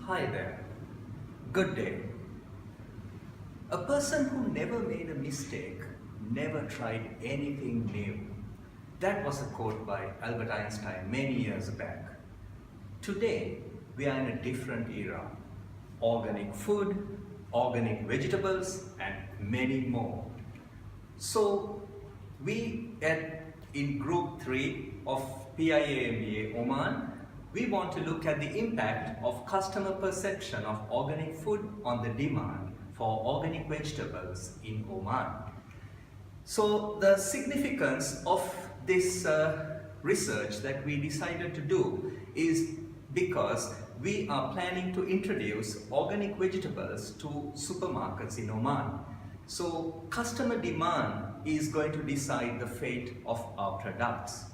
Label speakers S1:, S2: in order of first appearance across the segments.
S1: Hi there. Good day. A person who never made a mistake never tried anything new. That was a quote by Albert Einstein many years back. Today, we are in a different era. Organic food, organic vegetables, and many more. So, in group 3 of PIM MBA Oman, we want to look at the impact of customer perception of organic food on the demand for organic vegetables in Oman. So the significance of this research that we decided to do is because we are planning to introduce organic vegetables to supermarkets in Oman. So customer demand is going to decide the fate of our products.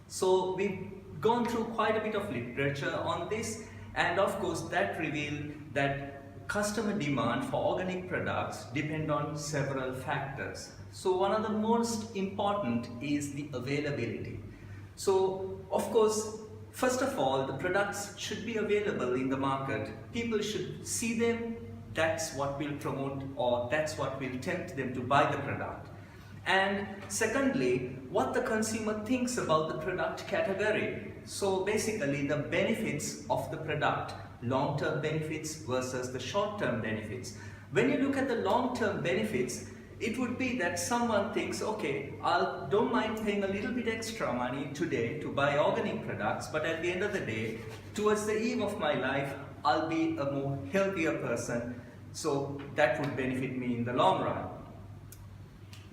S1: So we've gone through quite a bit of literature on this, and of course that revealed that customer demand for organic products depend on several factors. So one of the most important is the availability. So of course, first of all, the products should be available in the market. People should see them. That's what will promote, or that's what will tempt them to buy the product. And secondly, what the consumer thinks about the product category. So basically the benefits of the product, long-term benefits versus the short-term benefits. When you look at the long-term benefits, it would be that someone thinks, okay, I don't mind paying a little bit extra money today to buy organic products, but at the end of the day, towards the eve of my life, I'll be a more healthier person, so that would benefit me in the long run.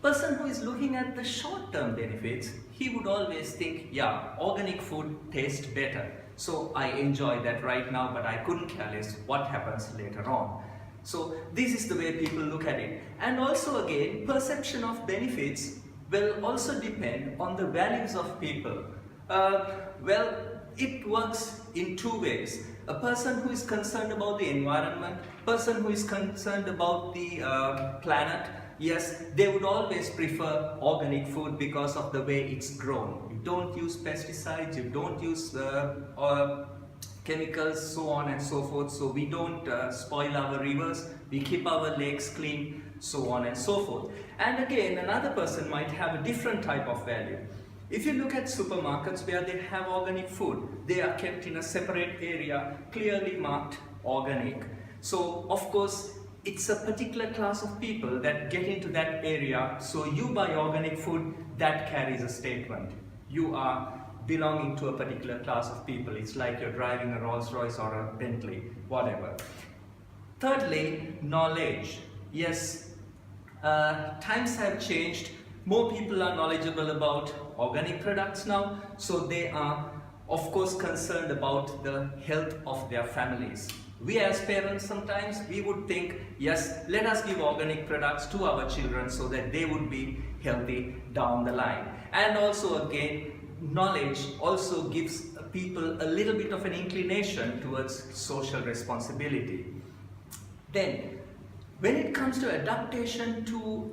S1: Person who is looking at the short-term benefits, he would always think, yeah, organic food tastes better, so I enjoy that right now, but I couldn't care less what happens later on. So this is the way people look at it. And also again, perception of benefits will also depend on the values of people. Well, it works in two ways. A person who is concerned about the environment, person who is concerned about the planet, yes, they would always prefer organic food because of the way it's grown. You don't use pesticides, you don't use chemicals, so on and so forth. So we don't spoil our rivers, we keep our lakes clean, so on and so forth. And again, another person might have a different type of value. If you look at supermarkets where they have organic food, they are kept in a separate area, clearly marked organic. So of course, it's a particular class of people that get into that area. So you buy organic food, that carries a statement. You are belonging to a particular class of people. It's like you're driving a Rolls Royce or a Bentley, whatever. Thirdly, knowledge. Yes, times have changed. More people are knowledgeable about organic products now. So they are, of course, concerned about the health of their families. We as parents sometimes, we would think, yes, let us give organic products to our children so that they would be healthy down the line. And also again, knowledge also gives people a little bit of an inclination towards social responsibility. Then, when it comes to adaptation to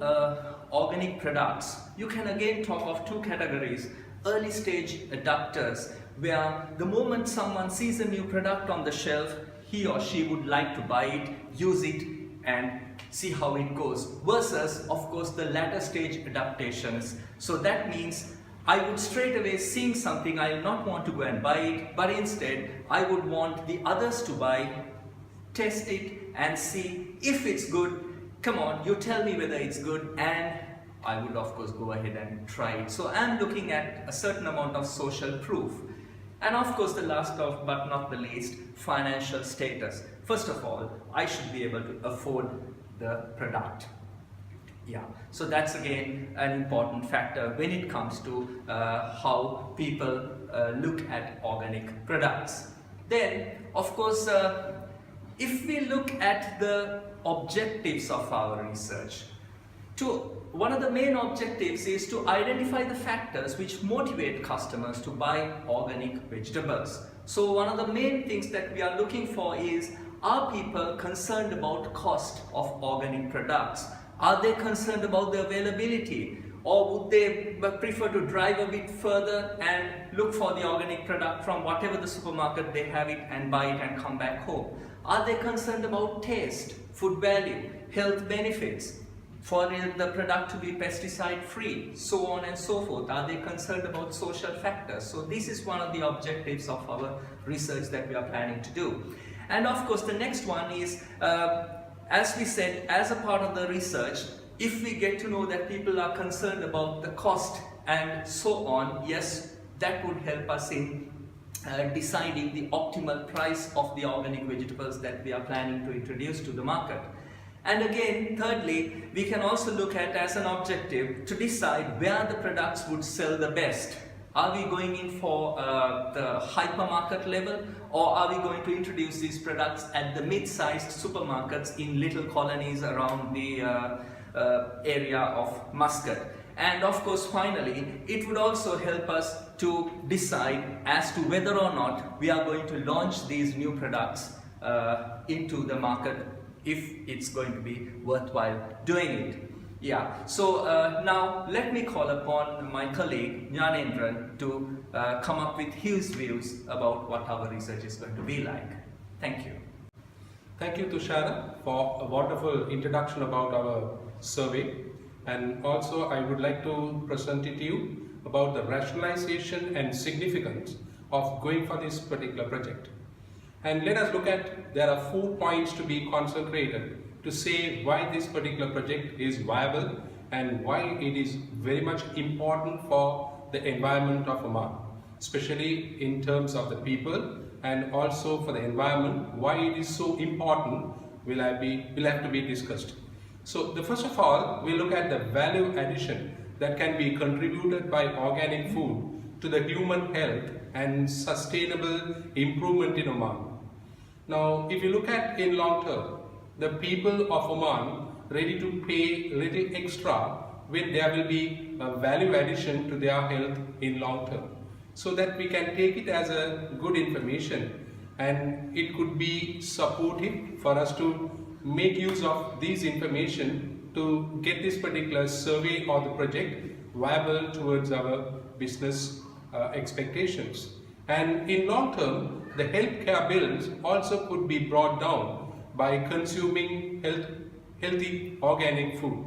S1: organic products, you can again talk of two categories. Early stage adapters, where the moment someone sees a new product on the shelf, he or she would like to buy it, use it, and see how it goes. Versus, of course, the latter stage adaptations. So that means I would straight away seeing something, I will not want to go and buy it, but instead I would want the others to buy, test it and see if it's good. Come on, you tell me whether it's good, and I would of course go ahead and try it. So I'm looking at a certain amount of social proof. And of course, the last but not the least, financial status. First of all, I should be able to afford the product. Yeah, so that's again an important factor when it comes to how people look at organic products. Then, of course, if we look at the objectives of our research, one of the main objectives is to identify the factors which motivate customers to buy organic vegetables. So one of the main things that we are looking for is, are people concerned about cost of organic products? Are they concerned about the availability? or would they prefer to drive a bit further and look for the organic product from whatever the supermarket they have it and buy it and come back home? Are they concerned about taste, food value, health benefits, for the product to be pesticide free, so on and so forth? Are they concerned about social factors? So this is one of the objectives of our research that we are planning to do. And of course the next one is, as we said, as a part of the research, if we get to know that people are concerned about the cost and so on, yes, that would help us in deciding the optimal price of the organic vegetables that we are planning to introduce to the market. And again, thirdly, we can also look at as an objective to decide where the products would sell the best. Are we going in for the hypermarket level, or are we going to introduce these products at the mid-sized supermarkets in little colonies around the area of Muscat? And of course, finally, it would also help us to decide as to whether or not we are going to launch these new products into the market, if it's going to be worthwhile doing it. Yeah, so now let me call upon my colleague Jnanendran to come up with his views about what our research is going to be like. Thank you.
S2: Thank you, Tushara, for a wonderful introduction about our survey. And also I would like to present it to you about the rationalization and significance of going for this particular project. And let us look at, there are 4 points to be concentrated to say why this particular project is viable and why it is very much important for the environment of Oman, especially in terms of the people and also for the environment. Why it is so important will have to be discussed. So the first of all, we look at the value addition that can be contributed by organic food to the human health and sustainable improvement in Oman. Now, if you look at in long term, the people of Oman ready to pay little extra when there will be a value addition to their health in long term. So that we can take it as a good information, and it could be supportive for us to make use of this information to get this particular survey or the project viable towards our business expectations. And in long term, the healthcare bills also could be brought down by consuming healthy organic food.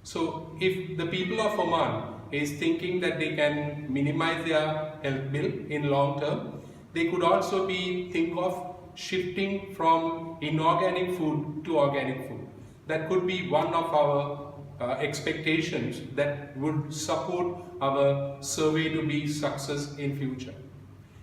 S2: So if the people of Oman is thinking that they can minimize their health bill in long term, they could also think of shifting from inorganic food to organic food. That could be one of our expectations that would support our survey to be success in future.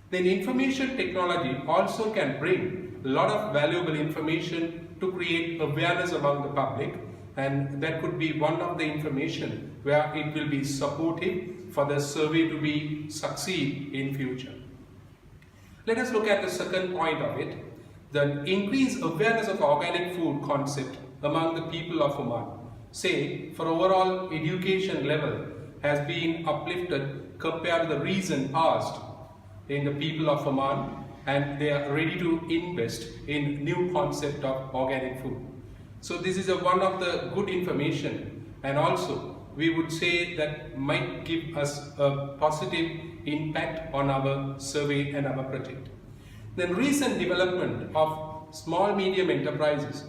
S2: Then information technology also can bring a lot of valuable information to create awareness among the public, and that could be one of the information where it will be supportive for the survey to be succeed in future. Let us look at the second point of it, the increased awareness of organic food concept among the people of Oman. Say, for overall education level has been uplifted compared to the recent past in the people of Oman, and they are ready to invest in new concept of organic food. So this is one of the good information, and also we would say that might give us a positive impact on our survey and our project. Then recent development of small medium enterprises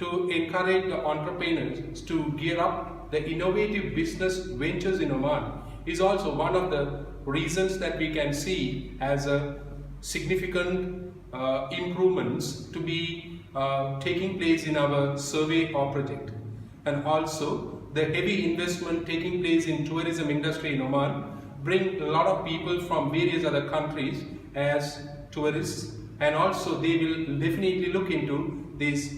S2: to encourage the entrepreneurs to gear up the innovative business ventures in Oman is also one of the reasons that we can see as a significant improvements to be taking place in our survey or project. And also the heavy investment taking place in tourism industry in Oman bring a lot of people from various other countries as tourists, and also they will definitely look into this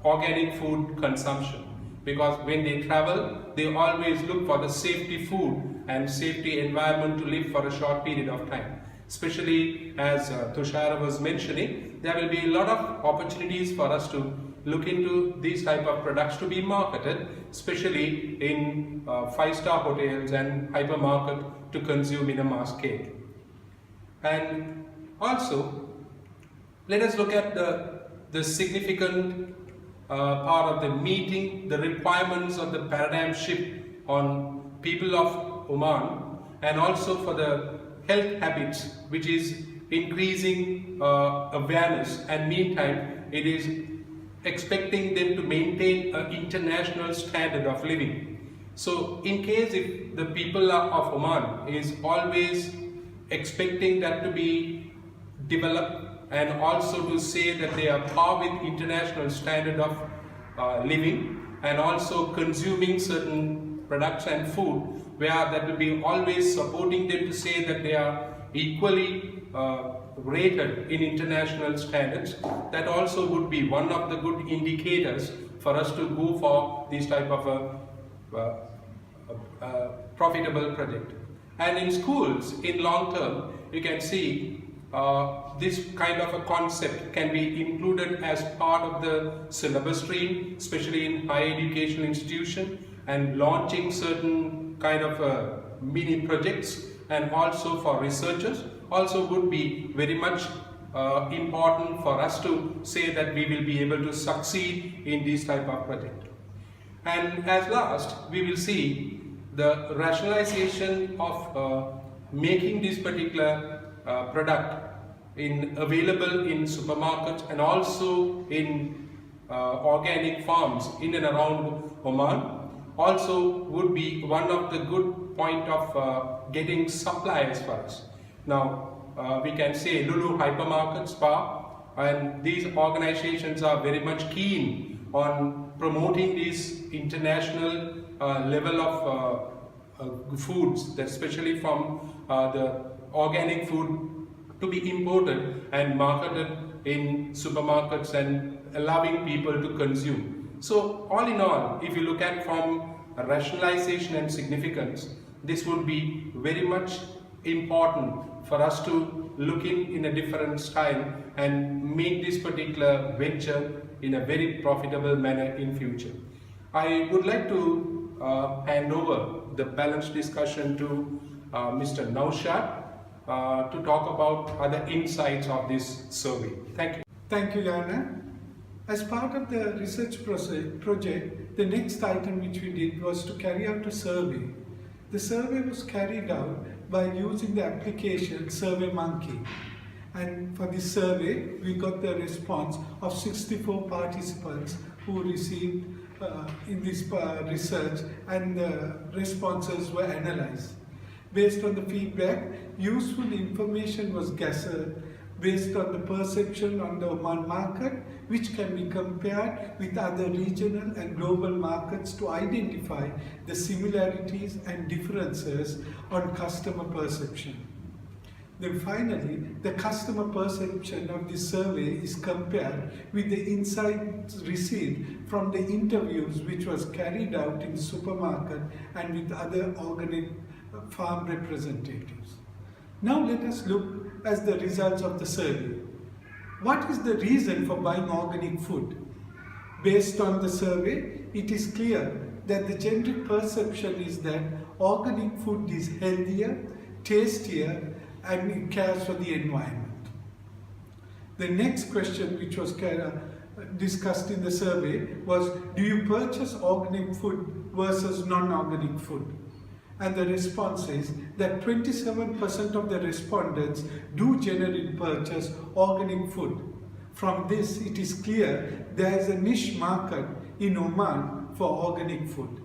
S2: organic food consumption, because when they travel they always look for the safety food and safety environment to live for a short period of time. Especially as Tushara was mentioning, there will be a lot of opportunities for us to look into these type of products to be marketed, especially in 5-star hotels and hypermarket to consume in a mass scale. And also, let us look at the significant part of the meeting the requirements of the paradigm shift on people of Oman, and also for the health habits, which is increasing awareness, and meantime it is expecting them to maintain an international standard of living. So in case if the people of Oman is always expecting that to be developed, and also to say that they are par with international standard of living, and also consuming certain products and food where that will be always supporting them to say that they are equally rated in international standards, that also would be one of the good indicators for us to go for this type of a profitable project. And in schools, in long term, you can see this kind of a concept can be included as part of the syllabus stream, especially in higher educational institution, and launching certain kind of mini projects, and also for researchers also would be very much important for us to say that we will be able to succeed in this type of project. And as last, we will see the rationalization of making this particular product available in supermarkets and also in organic farms in and around Oman also would be one of the good point of getting suppliers for us. Now we can say Lulu hypermarket, Spa, and these organizations are very much keen on promoting this international level of foods, especially from the organic food, to be imported and marketed in supermarkets and allowing people to consume. So all in all, if you look at from rationalization and significance, this would be very much important for us to look in a different style and make this particular venture in a very profitable manner in future. I would like to hand over the balanced discussion to Mr. Naushad to talk about other insights of this survey. Thank you.
S3: Thank you, Lana. As part of the research project, the next item which we did was to carry out a survey. The survey was carried out by using the application SurveyMonkey. And for this survey, we got the response of 64 participants who received in this research, and the responses were analyzed. Based on the feedback, useful information was gathered based on the perception on the Oman market, which can be compared with other regional and global markets to identify the similarities and differences on customer perception. Then finally, the customer perception of this survey is compared with the insights received from the interviews which was carried out in supermarket and with other organic farm representatives. Now let us look at the results of the survey. What is the reason for buying organic food? Based on the survey, it is clear that the generic perception is that organic food is healthier, tastier, and it cares for the environment. The next question which was discussed in the survey was, do you purchase organic food versus non-organic food? And the response is that 27% of the respondents do generally purchase organic food. From this, it is clear there is a niche market in Oman for organic food.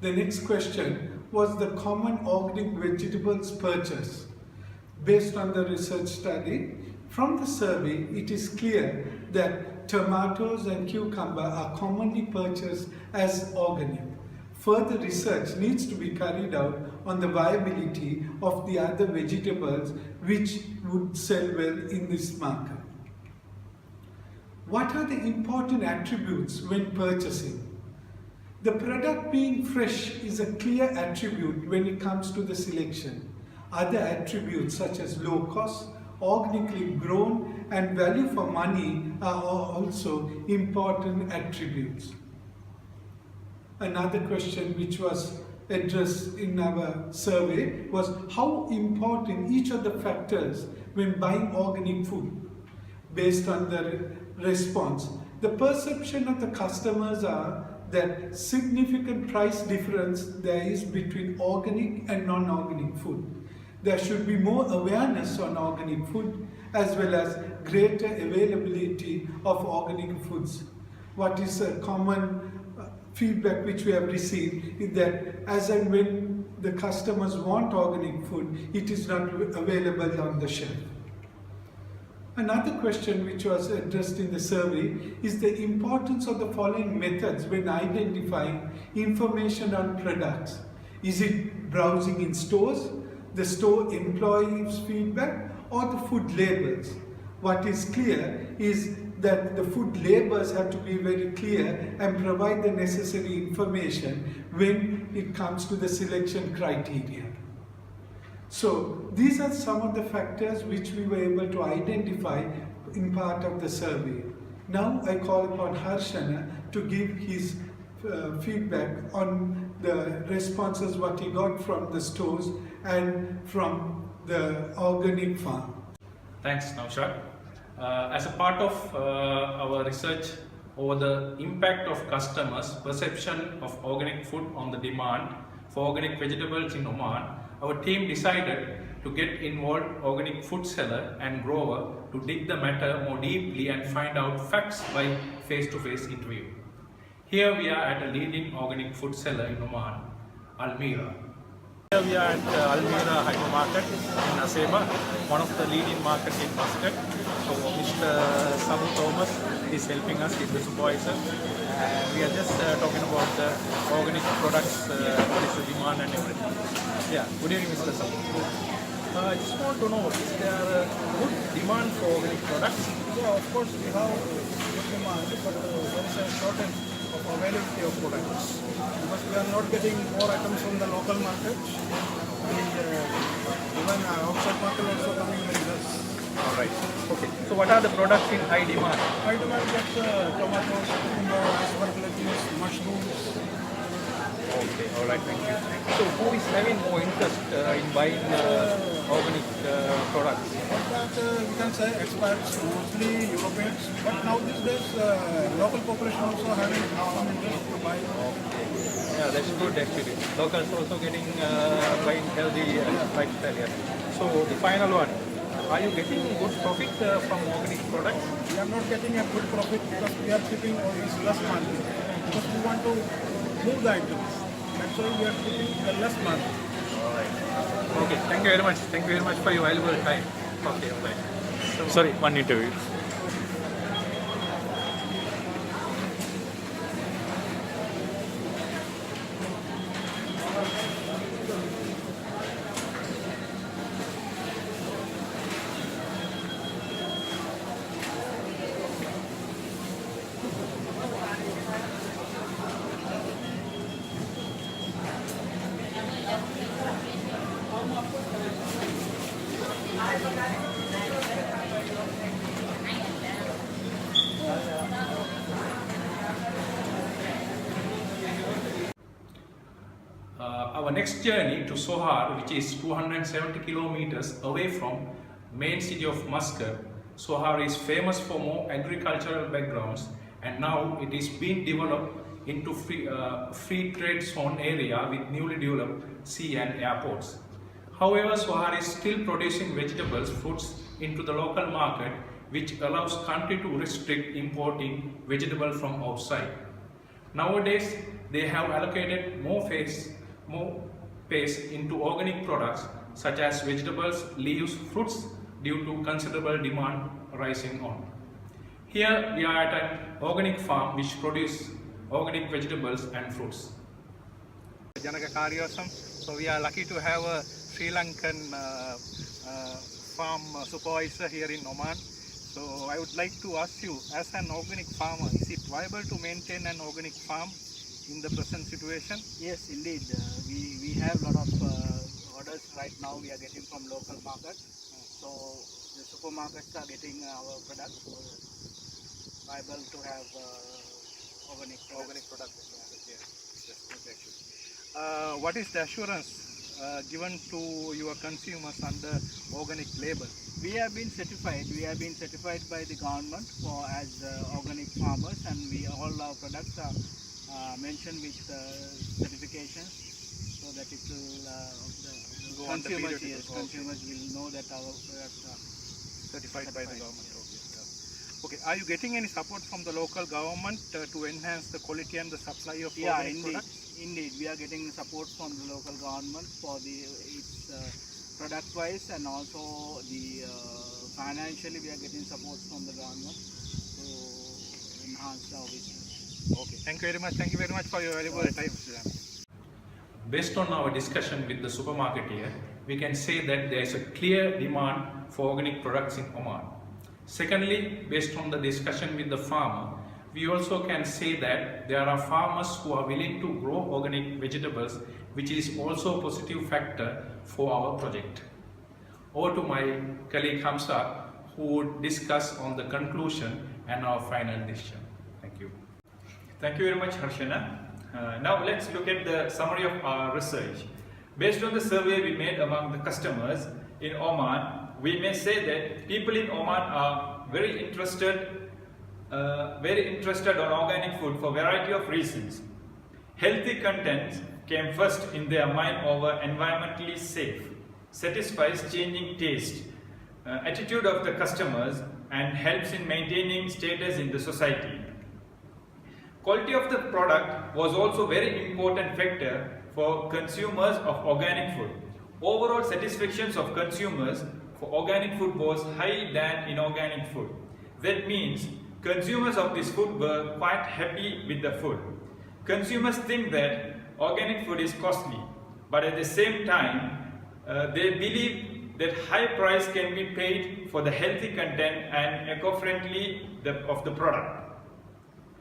S3: The next question was the common organic vegetables purchase. Based on the research study, from the survey, it is clear that tomatoes and cucumber are commonly purchased as organic. Further research needs to be carried out on the viability of the other vegetables which would sell well in this market. What are the important attributes when purchasing? The product being fresh is a clear attribute when it comes to the selection. Other attributes such as low cost, organically grown, and value for money are also important attributes. Another question which was addressed in our survey was how important each of the factors when buying organic food. Based on the response, the perception of the customers are that significant price difference there is between organic and non-organic food. There should be more awareness on organic food as well as greater availability of organic foods. What is a common feedback which we have received is that as and when the customers want organic food, it is not available on the shelf. Another question which was addressed in the survey is the importance of the following methods when identifying information on products. Is it browsing in stores, the store employees' feedback, or the food labels? What is clear is that the food labels have to be very clear and provide the necessary information when it comes to the selection criteria. So these are some of the factors which we were able to identify in part of the survey. Now I call upon Harshana to give his feedback on the responses what he got from the stores and from the organic farm.
S4: Thanks, Naushad. As a part of our research over the impact of customers' perception of organic food on the demand for organic vegetables in Oman, our team decided to get involved organic food seller and grower to dig the matter more deeply and find out facts by face-to-face interview. Here we are at a leading organic food seller in Oman, Almira.
S5: Here we are at Almira hypermarket in Asema, one of the leading markets in Muscat. So Mr. Samu Thomas is helping us, he's the supervisor. We are just talking about the organic products, what is the demand and everything. Yeah, good evening Mr. Samu. I just want to know, is there a good demand for organic products?
S6: Yeah, of course we have good demand, but there is a shortage of availability of products because we are not getting more items from the local market and even outside market also coming very less.
S5: Alright, okay. So what are the products in high demand?
S6: High demand gets tomatoes, cucumber, iceberg lettuce, mushrooms.
S5: Okay, alright, thank you. So who is having more interest in buying organic products?
S6: For that we can say experts, mostly Europeans, but now these days local population also having some interest to buy.
S5: Okay. Yeah, that's good actually. Locals also getting buying healthy lifestyle here. So the final one, are you getting good profit from organic products?
S6: We are not getting a good profit because we are keeping always less margin because we want to move the items. That's why we are keeping the less margin.
S5: Alright. Okay, thank you very much. Thank you very much for your valuable time. Okay, bye. Sorry, one interview.
S4: Our next journey to Sohar, which is 270 kilometers away from main city of Muscat. Sohar is famous for more agricultural backgrounds, and now it is being developed into free trade zone area with newly developed sea and airports. However, Sohar is still producing vegetables, fruits into the local market, which allows country to restrict importing vegetable from outside. Nowadays, they have allocated more space into organic products such as vegetables, leaves, fruits due to considerable demand rising on. Here we are at an organic farm which produces organic vegetables and fruits.
S5: Janaka Karyasam. So we are lucky to have a Sri Lankan farm supervisor here in Oman. So I would like to ask you, as an organic farmer, is it viable to maintain an organic farm in the present situation?
S6: Yes, indeed. We have a lot of orders right now we are getting from local market. So the supermarkets are getting our products. So viable to have organic products.
S5: Yes, that's good actually. What is the assurance given to your consumers under organic label?
S6: We have been certified. We have been certified by the government for as organic farmers, and all our products are mention with certifications, so that it will
S5: Go on the
S6: consumers,
S5: period.
S6: yes,
S5: Okay.
S6: consumers will know that our products are
S5: Certified by the
S6: certified,
S5: government.
S6: yes.
S5: Okay. Are you getting any support from the local government to enhance the quality and the supply of
S6: Yeah,
S5: organic
S6: indeed.
S5: products?
S6: Indeed, we are getting support from the local government for its product wise, and also the financially we are getting support from the government to enhance our business.
S5: Okay. Thank you very much. Thank you very much for your valuable time, Suzanne.
S4: Based on our discussion with the supermarket here, we can say that there is a clear demand for organic products in Oman. Secondly, based on the discussion with the farmer, we also can say that there are farmers who are willing to grow organic vegetables, which is also a positive factor for our project. Over to my colleague Hamza, who would discuss on the conclusion and our final decision. Thank you.
S7: Thank you very much, Harshana. Now let's look at the summary of our research. Based on the survey we made among the customers in Oman, we may say that people in Oman are very interested on organic food for a variety of reasons. Healthy content came first in their mind over environmentally safe, satisfies changing taste, attitude of the customers, and helps in maintaining status in the society. Quality of the product was also a very important factor for consumers of organic food. Overall satisfactions of consumers for organic food was higher than inorganic food. That means consumers of this food were quite happy with the food. Consumers think that organic food is costly, but at the same time, they believe that high price can be paid for the healthy content and eco-friendly of the product.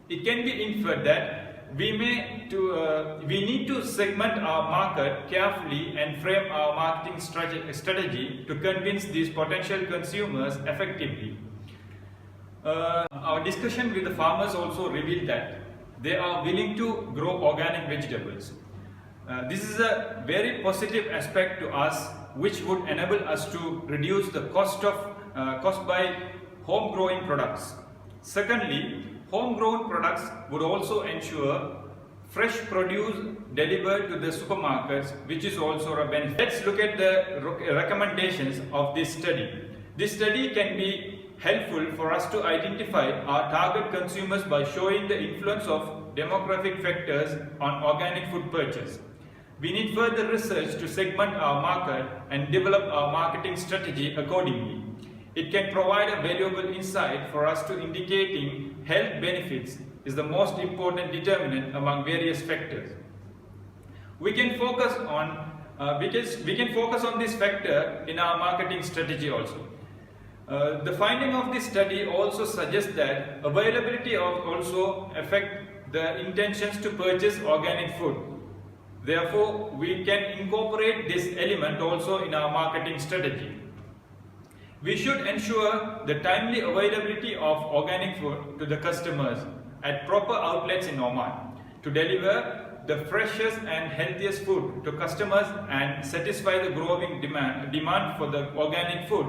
S7: It can be inferred that we need to segment our market carefully and frame our marketing strategy to convince these potential consumers effectively. Our discussion with the farmers also revealed that they are willing to grow organic vegetables. This is a very positive aspect to us, which would enable us to reduce the cost by home growing products. Secondly, homegrown products would also ensure fresh produce delivered to the supermarkets, which is also a benefit. Let's look at the recommendations of this study. This study can be helpful for us to identify our target consumers by showing the influence of demographic factors on organic food purchase. We need further research to segment our market and develop our marketing strategy accordingly. It can provide a valuable insight for us to indicating health benefits is the most important determinant among various factors. We can focus on this factor in our marketing strategy also. The finding of this study also suggests that availability also affect the intentions to purchase organic food. Therefore, we can incorporate this element also in our marketing strategy. We should ensure the timely availability of organic food to the customers at proper outlets in Oman to deliver the freshest and healthiest food to customers and satisfy the growing demand for the organic food.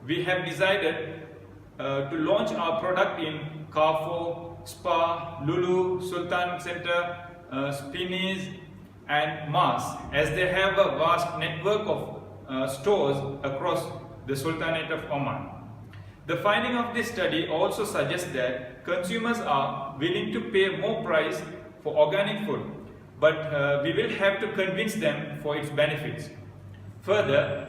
S7: We have decided to launch our product in Carrefour, Spa, Lulu, Sultan Center, Spinneys and Mars, as they have a vast network of stores across the Sultanate of Oman. The finding of this study also suggests that consumers are willing to pay more price for organic food, but we will have to convince them for its benefits. Further,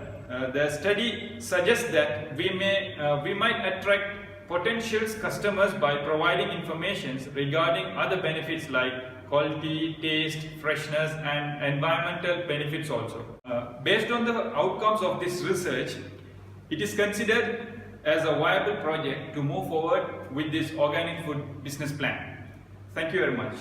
S7: the study suggests that we might attract potential customers by providing information regarding other benefits like quality, taste, freshness and environmental benefits also. Based on the outcomes of this research, it is considered as a viable project to move forward with this organic food business plan. Thank you very much.